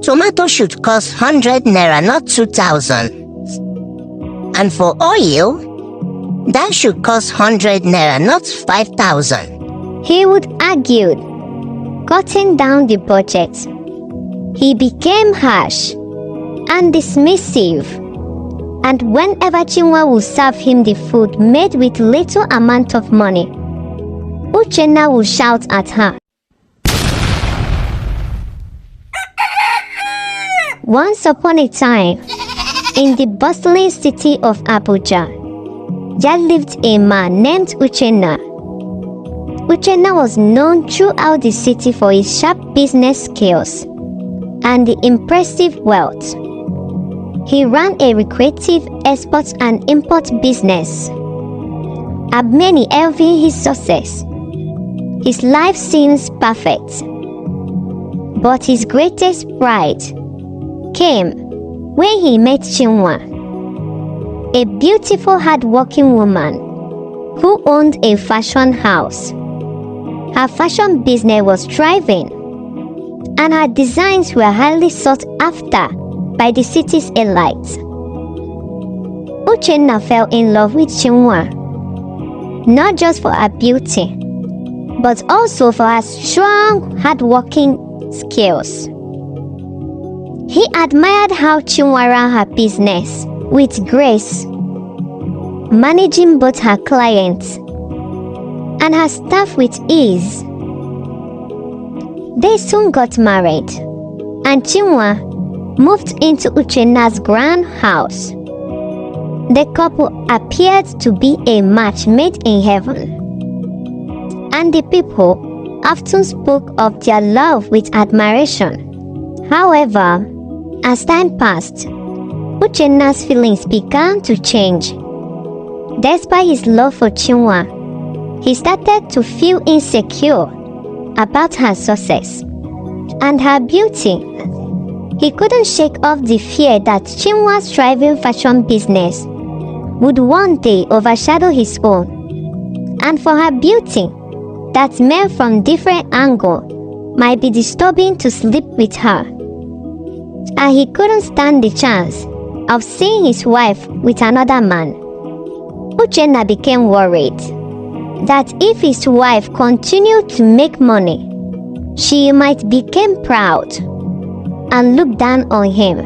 Tomato should cost 100 naira, not 2,000. And for oil, that should cost 100 naira, not 5,000. He would argue, cutting down the budget. He became harsh and dismissive, and whenever Chinua would serve him the food made with little amount of money, Uchenna would shout at her. Once upon a time, in the bustling city of Abuja, there lived a man named Uchenna. Uchenna was known throughout the city for his sharp business skills and the impressive wealth. He ran a lucrative export and import business, and many envy his success. His life seems perfect, but his greatest pride came when he met Chinua, a beautiful hard-working woman who owned a fashion house. Her fashion business was thriving, and her designs were highly sought after by the city's elite. Uchenna fell in love with Chinua, not just for her beauty, but also for her strong, hard-working skills. He admired how Chinua ran her business with grace, managing both her clients and her staff with ease. They soon got married, and Chinua moved into Uchenna's grand house. The couple appeared to be a match made in heaven, and the people often spoke of their love with admiration. However, as time passed, Uchenna's feelings began to change. Despite his love for Chinua, he started to feel insecure about her success and her beauty. He couldn't shake off the fear that Chinua's thriving fashion business would one day overshadow his own, and for her beauty that men from different angles might be disturbing to sleep with her. And he couldn't stand the chance of seeing his wife with another man. Uchenna became worried that if his wife continued to make money, she might become proud and look down on him,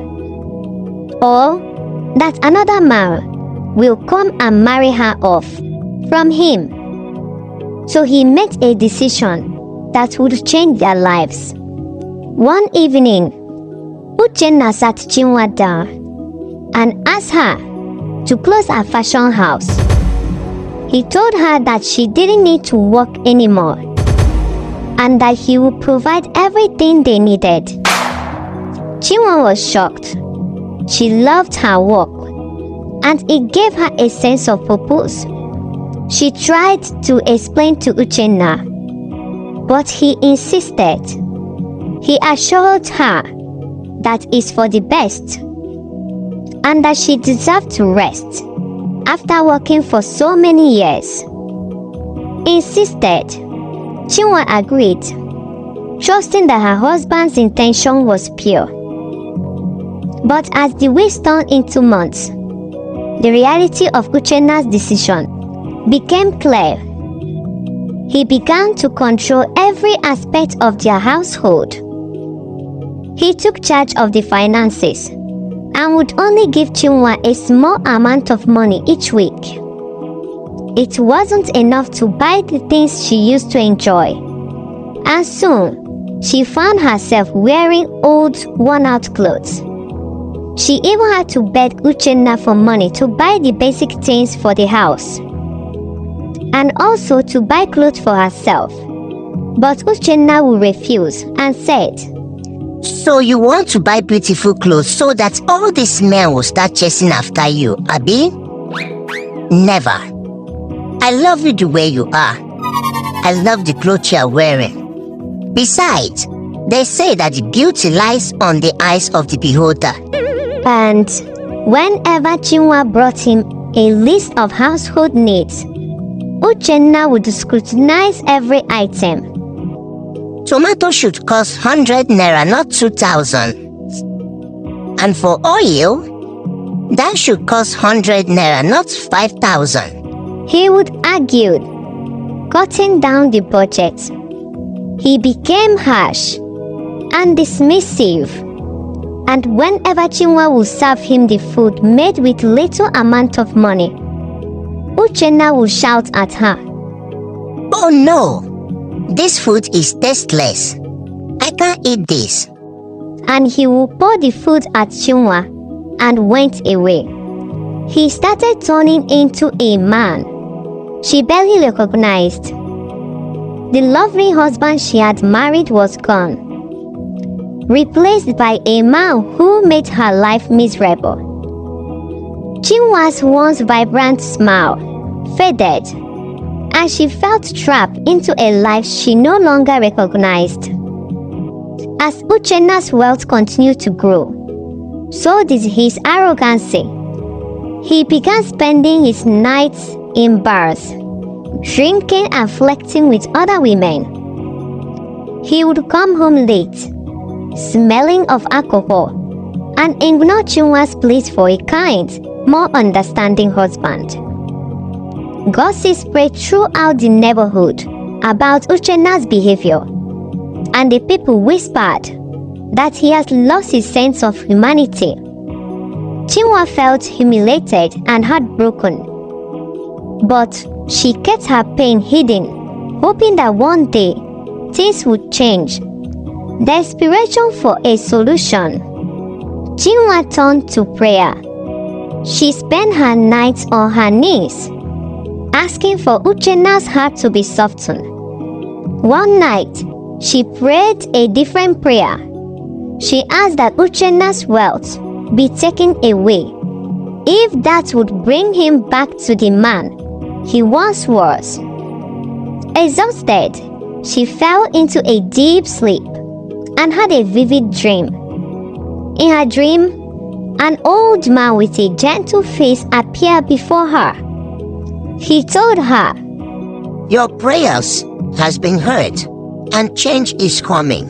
or that another man will come and marry her off from him. So he made a decision that would change their lives. One evening, Uchenna sat Chinua down and asked her to close her fashion house. He told her that she didn't need to work anymore and that he would provide everything they needed. Chinua was shocked. She loved her work, and it gave her a sense of purpose. She tried to explain to Uchenna, but he insisted. He assured her that it's for the best and that she deserved to rest after working for so many years. Insisted. Chinua agreed, trusting that her husband's intention was pure. But as the weeks turned into months, the reality of Uchenna's decision became clear. He began to control every aspect of their household. He took charge of the finances and would only give Chinua a small amount of money each week. It wasn't enough to buy the things she used to enjoy, and soon she found herself wearing old, worn-out clothes. She even had to beg Uchenna for money to buy the basic things for the house, and also to buy clothes for herself. But Uchenna would refuse and said, "So you want to buy beautiful clothes so that all these men will start chasing after you, Abi? Never. I love you the way you are. I love the clothes you are wearing. Besides, they say that the beauty lies on the eyes of the beholder." And whenever Chinua brought him a list of household needs, Uchenna would scrutinize every item. "Tomato should cost 100 naira, not 2,000. And for oil, that should cost 100 naira, not 5,000. He would argue, cutting down the budget. He became harsh and dismissive, and whenever Chinua would serve him the food made with little amount of money, Uchenna would shout at her, "Oh no! This food is tasteless. I can't eat this." And he would pour the food at Chinua and went away. He started turning into a man she barely recognized. The lovely husband she had married was gone, replaced by a man who made her life miserable. Chinua's once vibrant smile faded, and she felt trapped into a life she no longer recognized. As Uchenna's wealth continued to grow, so did his arrogancy. He began spending his nights in bars, drinking and flirting with other women. He would come home late, smelling of alcohol, and ignore Chinua's pleas for a kind, more understanding husband. Gossip spread throughout the neighborhood about Uchenna's behavior, and the people whispered that he has lost his sense of humanity. Chinua felt humiliated and heartbroken, but she kept her pain hidden, hoping that one day things would change. Desperation for a solution, Chinua turned to prayer. She spent her nights on her knees, asking for Uchenna's heart to be softened. One night, she prayed a different prayer. She asked that Uchenna's wealth be taken away, if that would bring him back to the man he once was. Exhausted, she fell into a deep sleep and had a vivid dream. In her dream, an old man with a gentle face appeared before her. He told her, "Your prayers has been heard, and change is coming."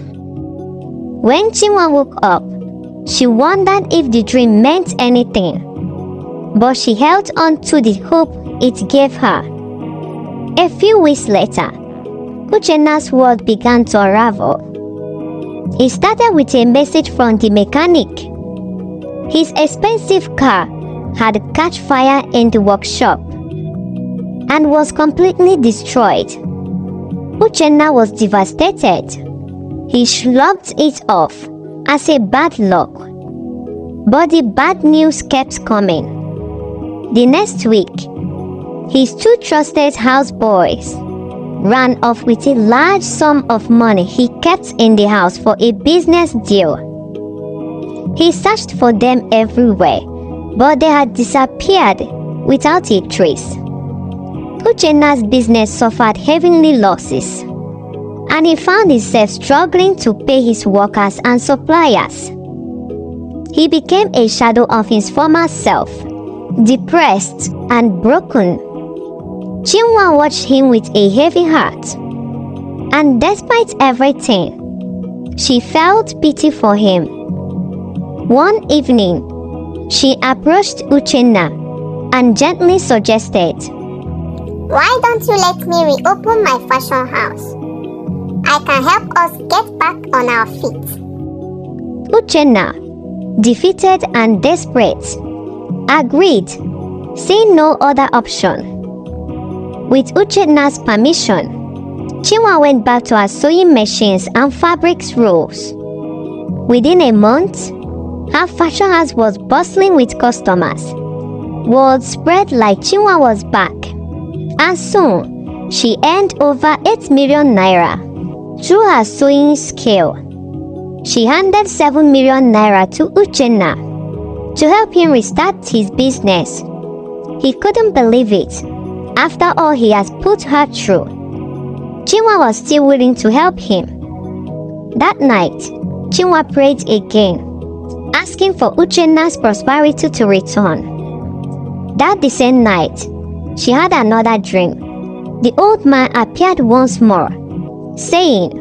When Chinua woke up, she wondered if the dream meant anything, but she held on to the hope it gave her. A few weeks later, Uchenna's world began to unravel. It started with a message from the mechanic. His expensive car had caught fire in the workshop and was completely destroyed. Uchenna was devastated. He shrugged it off as a bad luck. But the bad news kept coming. The next week, his two trusted houseboys ran off with a large sum of money he kept in the house for a business deal. He searched for them everywhere, but they had disappeared without a trace. Uchenna's business suffered heavy losses, and he found himself struggling to pay his workers and suppliers. He became a shadow of his former self, depressed and broken. Chinua watched him with a heavy heart, and despite everything, she felt pity for him. One evening, she approached Uchenna and gently suggested, "Why don't you let me reopen my fashion house? I can help us get back on our feet." Uchenna, defeated and desperate, agreed, seeing no other option. With Uchenna's permission, Chinua went back to her sewing machines and fabrics rolls. Within a month, her fashion house was bustling with customers. Word spread like Chinua was back, and soon she earned over 8 million naira through her sewing skill. She handed 7 million naira to Uchenna to help him restart his business. He couldn't believe it. After all he has put her through, Chinua was still willing to help him. That night, Chinua prayed again, asking for Uchenna's prosperity to return. That the same night, she had another dream. The old man appeared once more, saying,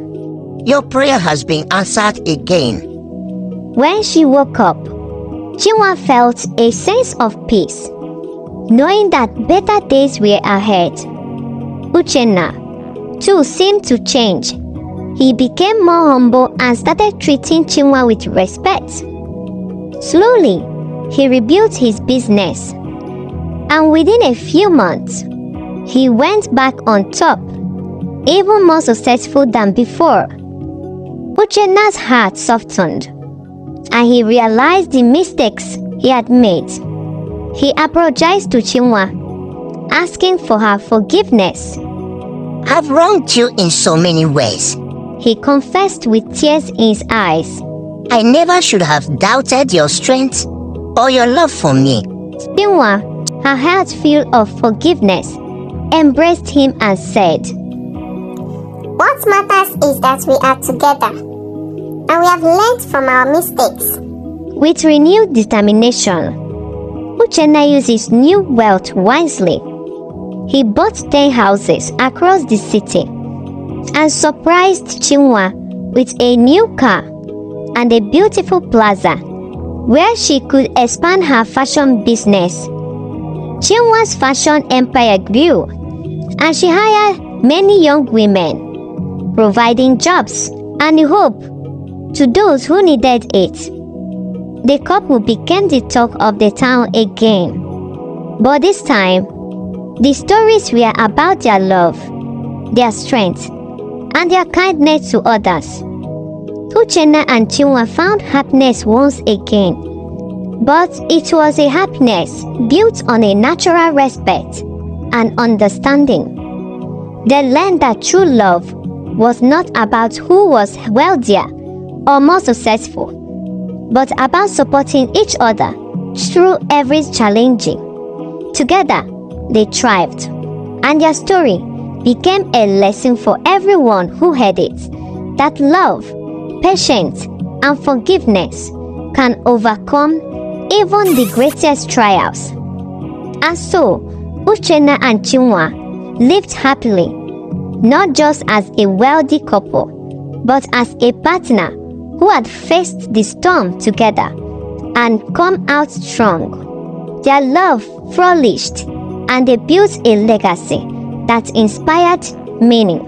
"Your prayer has been answered again." When she woke up, Chinua felt a sense of peace, knowing that better days were ahead. Uchenna, too, seemed to change. He became more humble and started treating Chinua with respect. Slowly, he rebuilt his business, and within a few months, he went back on top, even more successful than before. Uchenna's heart softened, and he realized the mistakes he had made. He apologized to Chinua, asking for her forgiveness. I've wronged you in so many ways. He confessed with tears in his eyes. I never should have doubted your strength or your love for me. Chinua, her heart full of forgiveness, embraced him and said, What matters is that we are together, and we have learned from our mistakes. With renewed determination, Uchenna used his new wealth wisely. He bought 10 houses across the city and surprised Chinua with a new car and a beautiful plaza where she could expand her fashion business. Chinwa's fashion empire grew, and she hired many young women, providing jobs and hope to those who needed it. The couple became the talk of the town again. But this time, the stories were about their love, their strength, and their kindness to others. Uchenna and Chinua found happiness once again, but it was a happiness built on a natural respect and understanding. They learned that true love was not about who was wealthier or more successful, but about supporting each other through every challenging. Together, they thrived, and their story became a lesson for everyone who heard it, that love, patience, and forgiveness can overcome even the greatest trials. And so, Uchenna and Chinua lived happily, not just as a wealthy couple, but as a partner who had faced the storm together and come out strong. Their love flourished, and they built a legacy that inspired many.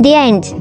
The end.